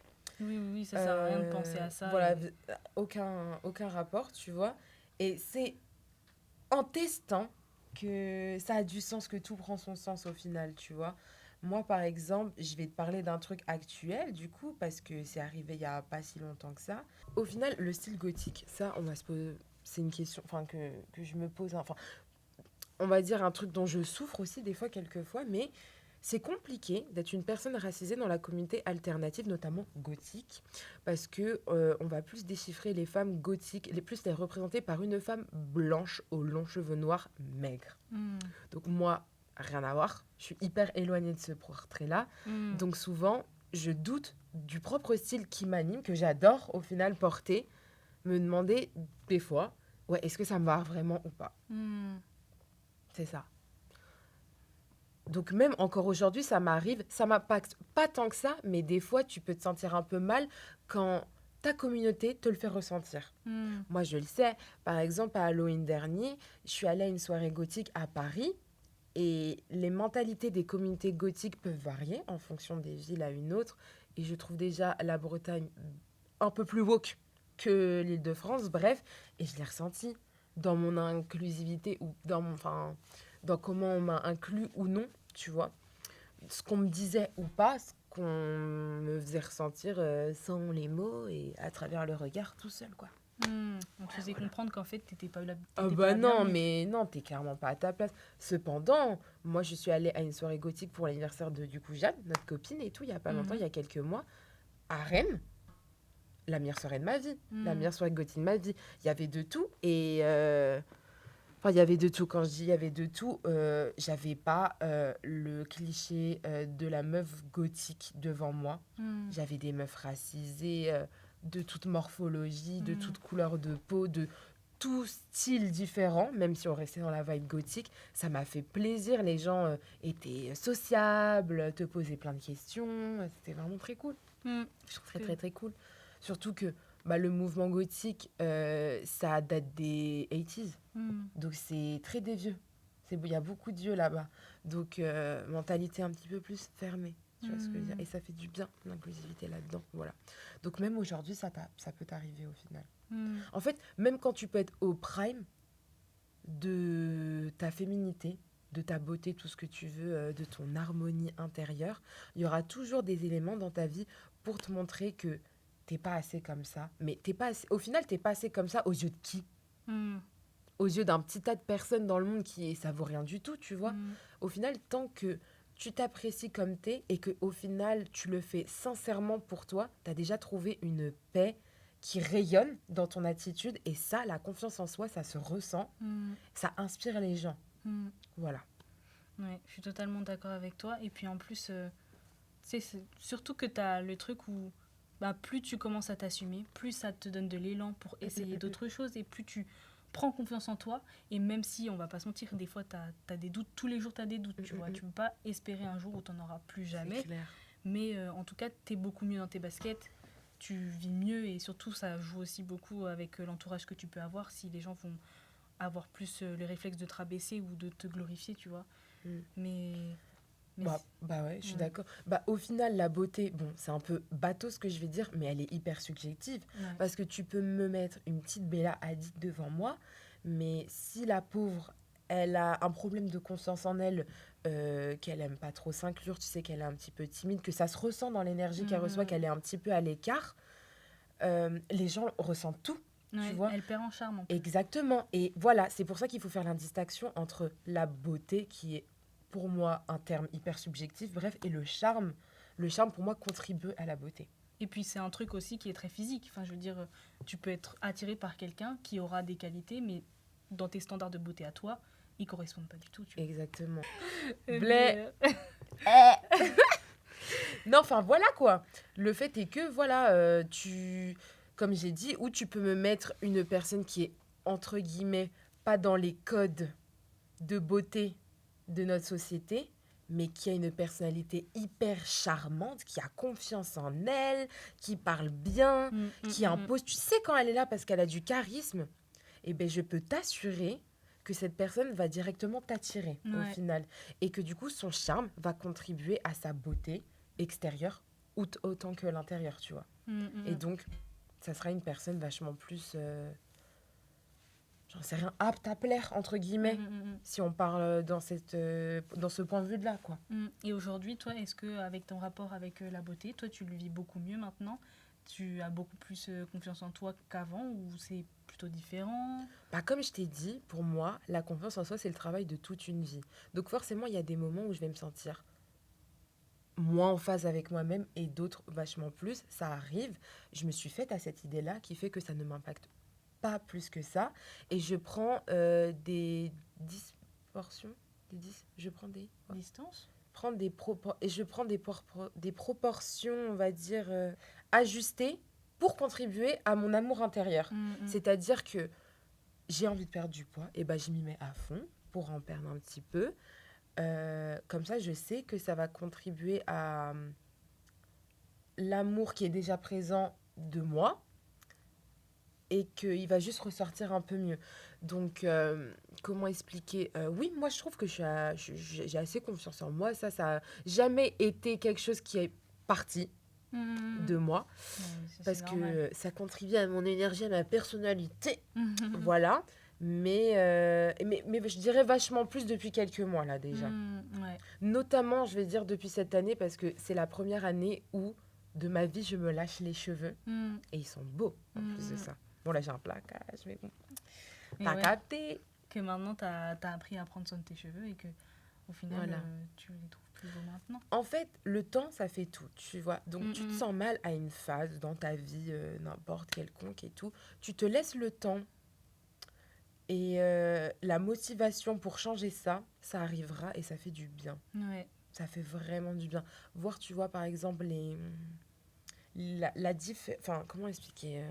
Oui, ça sert à rien de penser à ça. Voilà, et- aucun rapport, tu vois. Et c'est en testant que ça a du sens, que tout prend son sens au final, tu vois. Moi, par exemple, je vais te parler d'un truc actuel, du coup, parce que c'est arrivé il y a pas si longtemps que ça. Au final, le style gothique, ça, on va se poser... C'est une question que je me pose. Enfin, on va dire un truc dont je souffre aussi des fois, quelquefois, mais c'est compliqué d'être une personne racisée dans la communauté alternative, notamment gothique, parce que on va plus déchiffrer les femmes gothiques, plus les représenter par une femme blanche aux longs cheveux noirs maigres. Donc moi, rien à voir, je suis hyper éloignée de ce portrait-là. Donc souvent, je doute du propre style qui m'anime, que j'adore au final porter, me demander des fois ouais, est-ce que ça me va vraiment ou pas? C'est ça. Donc même encore aujourd'hui, ça m'arrive, ça m'impacte pas tant que ça, mais des fois, tu peux te sentir un peu mal quand ta communauté te le fait ressentir. Moi, je le sais. Par exemple, à Halloween dernier, je suis allée à une soirée gothique à Paris et les mentalités des communautés gothiques peuvent varier en fonction des villes à une autre. Et je trouve déjà la Bretagne un peu plus woke que l'Île-de-France, bref. Et je l'ai ressenti dans mon inclusivité ou dans comment on m'a inclus ou non, tu vois. Ce qu'on me disait ou pas, ce qu'on me faisait ressentir sans les mots et à travers le regard tout seul, quoi. On te faisait comprendre qu'en fait, t'étais pas, Ah t'étais pas bah la non, bienvenue. mais non, t'es clairement pas à ta place. Cependant, moi je suis allée à une soirée gothique pour l'anniversaire de du coup Jeanne, notre copine et tout, il y a pas longtemps, il y a quelques mois, à Rennes. La meilleure soirée de ma vie, la meilleure soirée gothique de ma vie. Il y avait de tout et enfin, il y avait de tout. Quand je dis il y avait de tout, j'avais pas le cliché de la meuf gothique devant moi. J'avais des meufs racisées, de toute morphologie, de toute couleur de peau, de tout style différent, même si on restait dans la vibe gothique. Ça m'a fait plaisir. Les gens étaient sociables, te posaient plein de questions. C'était vraiment très cool. Je trouve Très, que... très, très cool. Surtout que bah, le mouvement gothique, ça date des 80s. Donc c'est très des vieux. Il y a beaucoup de vieux là-bas. Donc mentalité un petit peu plus fermée. Tu vois ce que je veux dire? Et ça fait du bien, l'inclusivité là-dedans. Voilà. Donc même aujourd'hui, ça peut t'arriver au final. En fait, même quand tu peux être au prime de ta féminité, de ta beauté, tout ce que tu veux, de ton harmonie intérieure, il y aura toujours des éléments dans ta vie pour te montrer que t'es pas assez comme ça. Mais t'es pas assez, au final, t'es pas assez comme ça aux yeux de qui? Aux yeux d'un petit tas de personnes dans le monde ça vaut rien du tout, tu vois. Au final, tant que tu t'apprécies comme t'es et que au final tu le fais sincèrement pour toi, t'as déjà trouvé une paix qui rayonne dans ton attitude et ça, la confiance en soi, ça se ressent, ça inspire les gens. Voilà. Ouais, je suis totalement d'accord avec toi. Et puis en plus, c'est surtout que tu as le truc où bah, plus tu commences à t'assumer, plus ça te donne de l'élan pour essayer d'autres choses et plus tu prends confiance en toi. Et même si, on va pas se mentir, des fois tu as des doutes, tous les jours tu as des doutes, tu vois. Tu peux pas espérer un jour où tu n'en auras plus jamais. C'est clair. Mais en tout cas, tu es beaucoup mieux dans tes baskets, tu vis mieux et surtout ça joue aussi beaucoup avec l'entourage que tu peux avoir si les gens vont avoir plus le réflexe de te rabaisser ou de te glorifier, tu vois. Mais bah ouais, je suis d'accord. Bah au final, la beauté, bon, c'est un peu bateau ce que je vais dire, mais elle est hyper subjective. Parce que tu peux me mettre une petite Bella Hadid devant moi, mais si la pauvre, elle a un problème de confiance en elle, qu'elle aime pas trop s'inclure, tu sais qu'elle est un petit peu timide, que ça se ressent dans l'énergie qu'elle reçoit, qu'elle est un petit peu à l'écart, les gens ressentent tout. Tu vois. Elle perd en charme en plus. Exactement. Et voilà, c'est pour ça qu'il faut faire la distinction entre la beauté, qui est pour moi un terme hyper subjectif, bref, et le charme. Le charme, pour moi, contribue à la beauté. Et puis, c'est un truc aussi qui est très physique. Enfin, je veux dire, tu peux être attiré par quelqu'un qui aura des qualités, mais dans tes standards de beauté à toi, ils correspondent pas du tout. Tu vois. Exactement. Blé. Non, enfin, voilà quoi. Le fait est que, voilà, comme j'ai dit, où tu peux me mettre une personne qui est, entre guillemets, pas dans les codes de beauté de notre société, mais qui a une personnalité hyper charmante, qui a confiance en elle, qui parle bien, qui impose. Tu sais quand elle est là parce qu'elle a du charisme, eh ben je peux t'assurer que cette personne va directement t'attirer au final. Et que du coup, son charme va contribuer à sa beauté extérieure autant que l'intérieur, tu vois. Et donc, ça sera une personne vachement plus... j'en sais rien, apte à plaire, entre guillemets, si on parle dans ce point de vue-là, quoi. Et aujourd'hui, toi, est-ce qu'avec ton rapport avec la beauté, toi, tu le vis beaucoup mieux maintenant? Tu as beaucoup plus confiance en toi qu'avant ou c'est plutôt différent? Bah, comme je t'ai dit, pour moi, la confiance en soi, c'est le travail de toute une vie. Donc forcément, il y a des moments où je vais me sentir moins en phase avec moi-même et d'autres vachement plus. Ça arrive. Je me suis faite à cette idée-là qui fait que ça ne m'impacte pas plus que ça. Et je prends des distorsions. Je prends des... Distance? Et je prends des proportions, on va dire, ajustées pour contribuer à mon amour intérieur. C'est-à-dire que j'ai envie de perdre du poids, et ben je m'y mets à fond pour en perdre un petit peu. Comme ça, je sais que ça va contribuer à l'amour qui est déjà présent de moi et qu'il va juste ressortir un peu mieux. Donc, comment expliquer? Oui, moi, je trouve que j'ai assez confiance en moi. Ça n'a jamais été quelque chose qui est parti de moi Ouais, ça, c'est parce normal. que ça contribue à mon énergie, à ma personnalité. Voilà. Mais je dirais vachement plus depuis quelques mois, là, déjà. Ouais. Notamment, je vais dire depuis cette année, parce que c'est la première année où, de ma vie, je me lâche les cheveux. Mm, Et ils sont beaux, en plus de mm. ça. Bon, là, j'ai un plaquage, mais bon. Mais T'as ouais, capté? que maintenant, t'as appris à prendre soin de tes cheveux et que au final, Voilà. tu les trouves plus beaux maintenant. En fait, le temps, ça fait tout, tu vois. Donc, tu te Mm. sens mal à une phase dans ta vie, n'importe quelconque et tout. Tu te laisses le temps. Et la motivation pour changer ça, ça arrivera et ça fait du bien. Ouais. Ça fait vraiment du bien. Voir, tu vois, par exemple, enfin, comment expliquer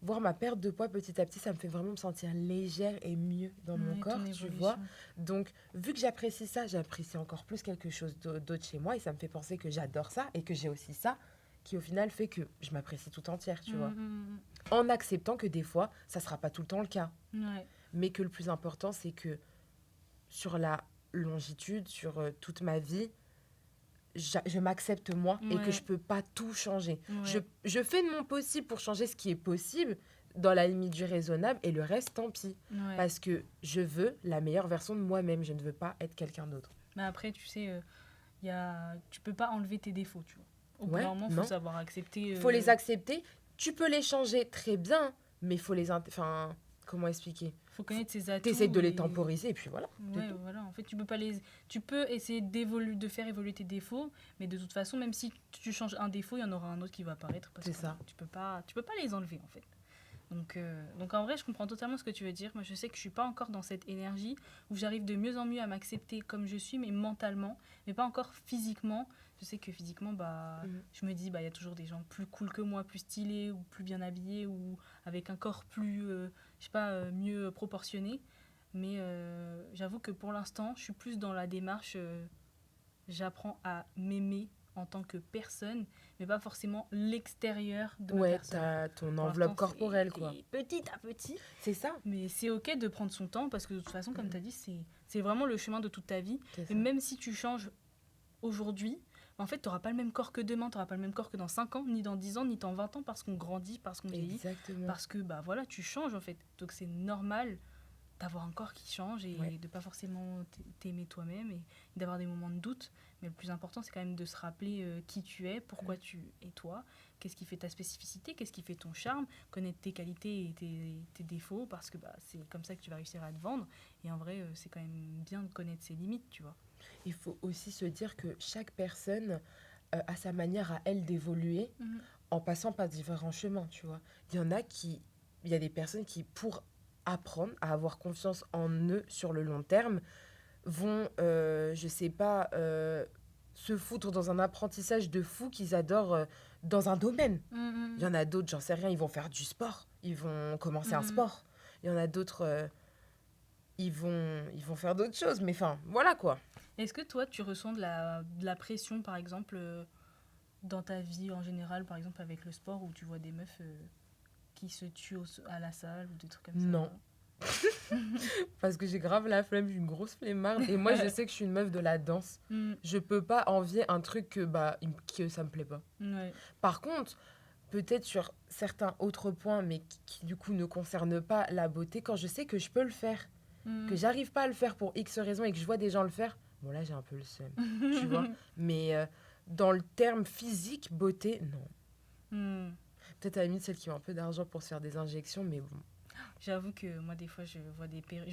voir ma perte de poids petit à petit, ça me fait vraiment me sentir légère et mieux dans mon Ouais, ton corps, tu vois. évolution. Donc, vu que j'apprécie ça, j'apprécie encore plus quelque chose d'autre chez moi et ça me fait penser que j'adore ça et que j'ai aussi ça qui, au final, fait que je m'apprécie tout entière, tu vois. En acceptant que des fois, ça sera pas tout le temps le cas. Ouais. Mais que le plus important, c'est que sur la longitude, sur toute ma vie, je m'accepte moi et que Ouais. je peux pas tout changer. Ouais. Je fais de mon possible pour changer ce qui est possible dans la limite du raisonnable et le reste, tant pis. Ouais. Parce que je veux la meilleure version de moi-même. Je ne veux pas être quelqu'un d'autre. Mais après, tu sais, tu peux pas enlever tes défauts, tu vois. Au bout Ouais, d'un moment, faut non. savoir accepter. Faut les accepter. Tu peux les changer très bien, mais faut les... Enfin, comment expliquer? Faut connaître ses atouts. T'essayes de les et- temporiser et puis voilà. c'est Ouais, tout. voilà. En fait, tu peux pas les. Tu peux essayer de faire évoluer tes défauts, mais de toute façon, même si tu changes un défaut, il y en aura un autre qui va apparaître parce C'est que ça. tu peux pas les enlever en fait. Donc en vrai, je comprends totalement ce que tu veux dire. Moi, je sais que je suis pas encore dans cette énergie où j'arrive de mieux en mieux à m'accepter comme je suis, mais mentalement, mais pas encore physiquement. Je sais que physiquement, Mhm. je me dis, il y a toujours des gens plus cool que moi, plus stylés ou plus bien habillés ou avec un corps plus, je sais pas, mieux proportionné. Mais j'avoue que pour l'instant, je suis plus dans la démarche, j'apprends à m'aimer en tant que personne, mais pas forcément l'extérieur de ma Ouais, personne. t'as ton Pour enveloppe l'instant, corporelle, quoi. c'est petit à petit. C'est ça. Mais c'est ok de prendre son temps parce que de toute façon, comme tu as dit, c'est vraiment le chemin de toute ta vie. C'est Et ça. même si tu changes aujourd'hui, en fait, tu n'auras pas le même corps que demain, tu n'auras pas le même corps que dans 5 ans, ni dans 10 ans, ni dans 20 ans parce qu'on grandit, parce qu'on vieillit, Exactement. parce que voilà, tu changes en fait. Donc c'est normal d'avoir un corps qui change et Ouais. de pas forcément t'aimer toi-même et d'avoir des moments de doute. Mais le plus important, c'est quand même de se rappeler qui tu es, pourquoi tu es toi, qu'est-ce qui fait ta spécificité, qu'est-ce qui fait ton charme, connaître tes qualités et tes défauts, parce que c'est comme ça que tu vas réussir à te vendre. Et en vrai, c'est quand même bien de connaître ses limites, tu vois. Il faut aussi se dire que chaque personne a sa manière à elle d'évoluer en passant par différents chemins, tu vois. Il y a des personnes qui, pour apprendre à avoir confiance en eux sur le long terme, vont, je sais pas, se foutre dans un apprentissage de fou qu'ils adorent dans un domaine. Il y en a d'autres, j'en sais rien, ils vont faire du sport, ils vont commencer un sport. Il y en a d'autres, ils vont faire d'autres choses, mais enfin, voilà quoi. Est-ce que toi, tu ressens de la pression, par exemple, dans ta vie en général, par exemple avec le sport, où tu vois des meufs qui se tuent à la salle ou des trucs comme ça? Non. Parce que j'ai grave la flemme, je suis une grosse flemmarde. Et moi, je sais que je suis une meuf de la danse. Je peux pas envier un truc que ça me plaît pas. Ouais. Par contre, peut-être sur certains autres points, mais qui du coup ne concernent pas la beauté, quand je sais que je peux le faire, que j'arrive pas à le faire pour X raisons et que je vois des gens le faire, bon là j'ai un peu le seum, tu vois. Mais dans le terme physique, beauté, non. Peut-être à la limite celles qui ont un peu d'argent pour se faire des injections, mais bon. J'avoue que moi, des fois, je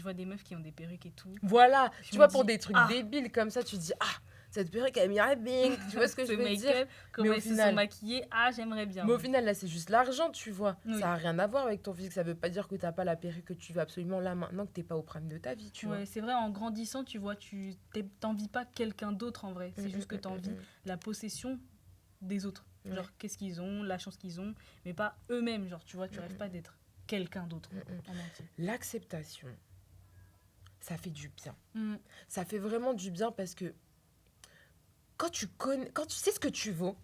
vois des meufs qui ont des perruques et tout. Voilà, Je tu me vois, dis, pour des trucs débiles comme ça, tu te dis, cette perruque, elle m'irait bien. Tu vois ce que je Ce veux dire? make-up, comment au elles se final- sont maquillées, j'aimerais bien. Mais au final, là, c'est juste l'argent, tu vois. Oui. Ça n'a rien à voir avec ton physique. Ça veut pas dire que t'as pas la perruque que tu veux absolument là, maintenant, que t'es pas au prime de ta vie, tu vois. Ouais, c'est vrai, en grandissant, tu vois, tu t'envies pas quelqu'un d'autre en vrai. C'est juste que t'envies la possession des autres. Ouais. Genre, qu'est-ce qu'ils ont, la chance qu'ils ont, mais pas eux-mêmes. Genre, tu vois, tu rêves pas d'être quelqu'un d'autre Mm, mm. en entier. L'acceptation, ça fait du bien. Mm, Ça fait vraiment du bien parce que quand tu sais ce que tu vaux,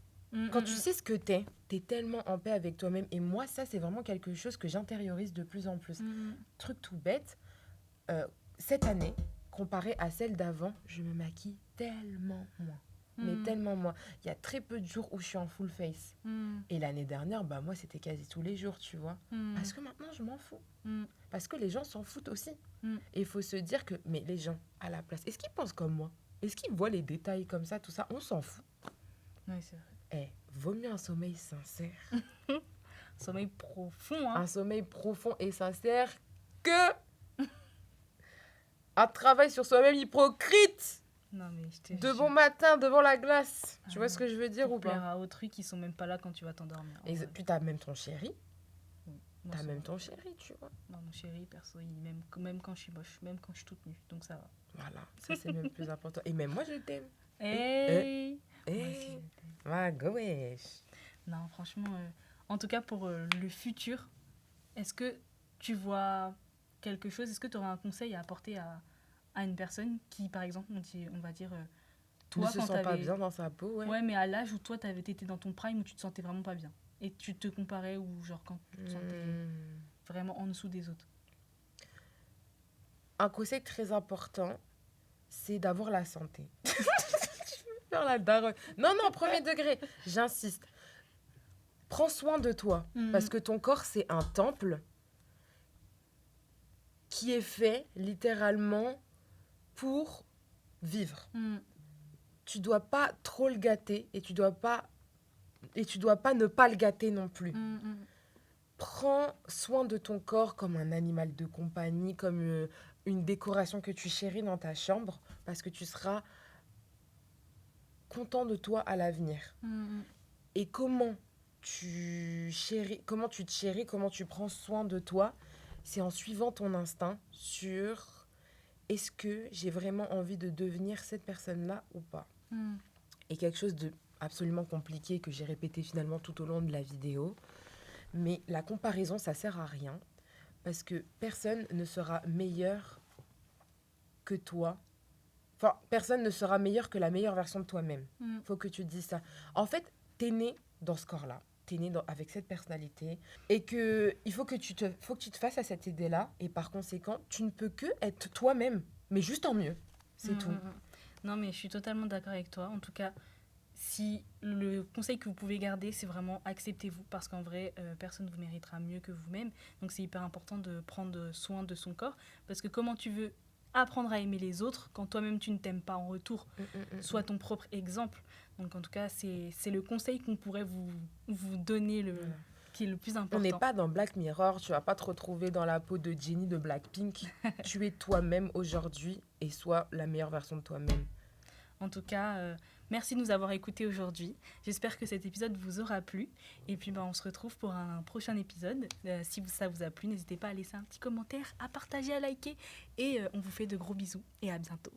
quand tu sais ce que t'es tellement en paix avec toi-même. Et moi, ça, c'est vraiment quelque chose que j'intériorise de plus en plus. Truc tout bête, cette année, comparé à celle d'avant, je me maquille tellement moins. Mais tellement moins. Il y a très peu de jours où je suis en full face. Et l'année dernière, bah moi, c'était quasi tous les jours, tu vois. Parce que maintenant, je m'en fous. Parce que les gens s'en foutent aussi. Et il faut se dire que, mais les gens, à la place, est-ce qu'ils pensent comme moi? Est-ce qu'ils voient les détails comme ça, tout ça? On s'en fout. Oui, c'est vrai. Vaut mieux un sommeil sincère. Sommeil profond, hein. Un sommeil profond et sincère que un travail sur soi-même hypocrite. Non, mais je te De jure. bon matin devant la glace. Tu Ah vois ce que je veux dire Pour ou plaire pas? à autrui qui sont même pas là quand tu vas t'endormir. Et puis t'as même ton chéri. Moi, T'as ça même va. ton chéri, tu vois. Non, mon chéri, perso, même quand je suis moche, même quand je suis toute nue, donc ça va. Voilà, ça c'est même plus important. Et même moi je t'aime. Hey Moi Eh, aussi, je t'aime. ma wesh. Non, franchement, en tout cas pour le futur, est-ce que tu vois quelque chose, est-ce que tu aurais un conseil à apporter à une personne qui, par exemple, on va dire, Ne toi, se quand sent pas t'avais... bien dans sa peau, ouais. Ouais, mais à l'âge où toi, t'étais dans ton prime, où tu te sentais vraiment pas bien. Et tu te comparais, ou genre quand tu te sentais vraiment en dessous des autres. Un conseil très important, c'est d'avoir la santé. Je veux faire la daronne. Non, non, premier degré, j'insiste. Prends soin de toi. Parce que ton corps, c'est un temple qui est fait littéralement pour vivre. Tu dois pas trop le gâter et tu dois pas ne pas le gâter non plus. Prends soin de ton corps comme un animal de compagnie, comme une décoration que tu chéris dans ta chambre, parce que tu seras content de toi à l'avenir. Et comment tu te chéris, comment tu prends soin de toi, c'est en suivant ton instinct sur est-ce que j'ai vraiment envie de devenir cette personne-là ou pas. Et quelque chose de absolument compliqué que j'ai répété finalement tout au long de la vidéo. Mais la comparaison, ça sert à rien parce que personne ne sera meilleur que toi. Enfin, personne ne sera meilleur que la meilleure version de toi-même. Faut que tu te dises ça. En fait, t'es né dans ce corps-là. T'es né avec cette personnalité. Et que il faut que tu te fasses à cette idée-là. Et par conséquent, tu ne peux que être toi-même. Mais juste en mieux. C'est tout. Non, mais je suis totalement d'accord avec toi. En tout cas, si le conseil que vous pouvez garder, c'est vraiment acceptez-vous, parce qu'en vrai, personne ne vous méritera mieux que vous-même. Donc c'est hyper important de prendre soin de son corps, parce que comment tu veux apprendre à aimer les autres quand toi-même tu ne t'aimes pas en retour? Sois ton propre exemple. Donc en tout cas, c'est le conseil qu'on pourrait vous donner, qui est le plus important. On n'est pas dans Black Mirror, tu vas pas te retrouver dans la peau de Jennie de Blackpink. Tu es toi-même aujourd'hui et sois la meilleure version de toi-même. En tout cas, merci de nous avoir écoutés aujourd'hui. J'espère que cet épisode vous aura plu. Et puis, on se retrouve pour un prochain épisode. Si ça vous a plu, n'hésitez pas à laisser un petit commentaire, à partager, à liker. Et on vous fait de gros bisous et à bientôt.